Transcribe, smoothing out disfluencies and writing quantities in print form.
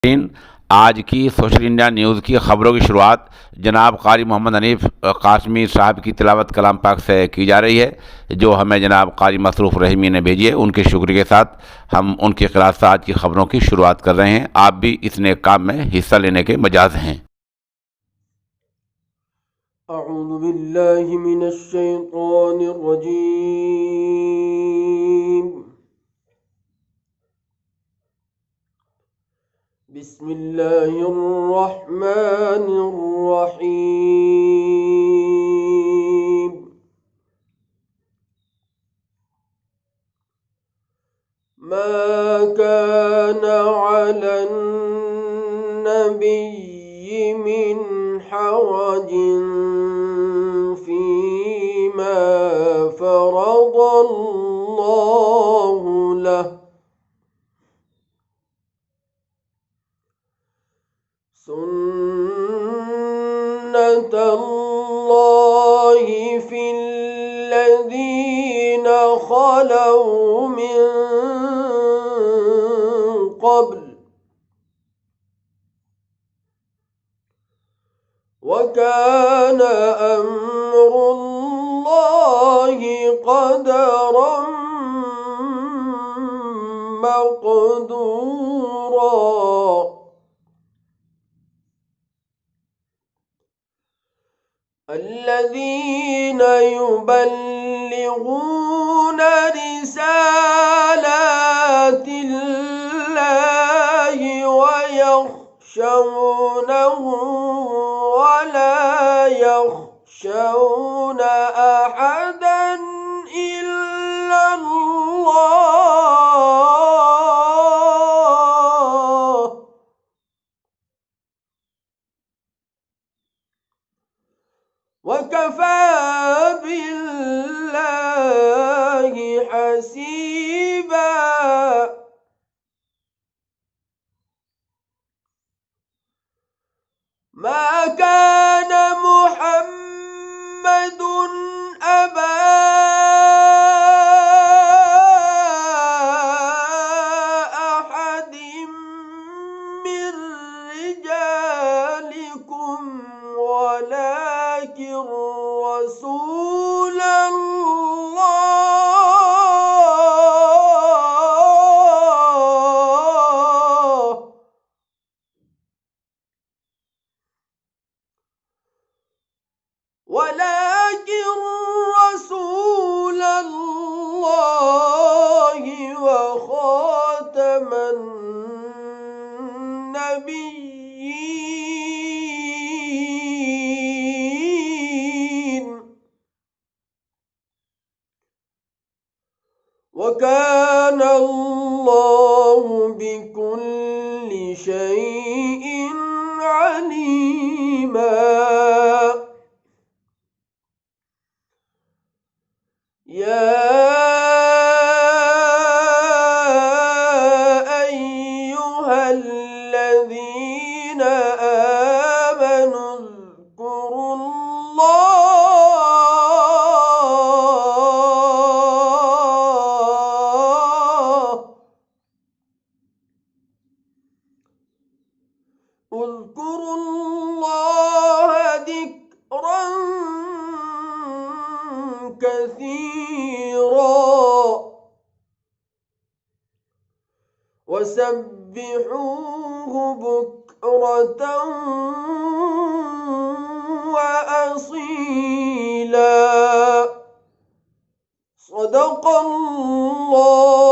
आज की social India news की ख़बरों की शुरुआत जनाब कारी मोहम्मद हनीफ काश्मीर साहब की तिलावत कलाम पाक से की जा रही है, जो हमें जनाब कारी मसरूफ़ रहीमी ने भेजी है। उनके शुक्रिया के साथ हम उनकी क़िरात से आज की ख़बरों की शुरुआत कर रहे हैं। आप भी इस नेक काम में हिस्सा लेने के मजाज हैं। अऊज़ु बिल्लाहि मिनश शैतानिर रजीम। बिस्मिल्लाहिर रहमानिर रहीम। मा काना अलन नबिय्यि मिन हरजिन फीमा फरदल्लाहु लहु सुन्नतल्लाहि फिल्लज़ीना खलौ मिन क़ब्ल वकान अम्रुल्लाहि क़दरन मक़दूरा। الذين يبلغون رسالات الله ويخشونه ولا يخشون أحدا إلا الله وكفى بالله حسيبا. ما كان محمد أبا أحد من رجالكم ولكن رسول الله وخاتم النبيين وكان الله بكل شيء عليما. يا أيها الذين آمنوا اذكروا الله ذكرا كثيرا وسبحوه بكرة وأصيلا. صدق الله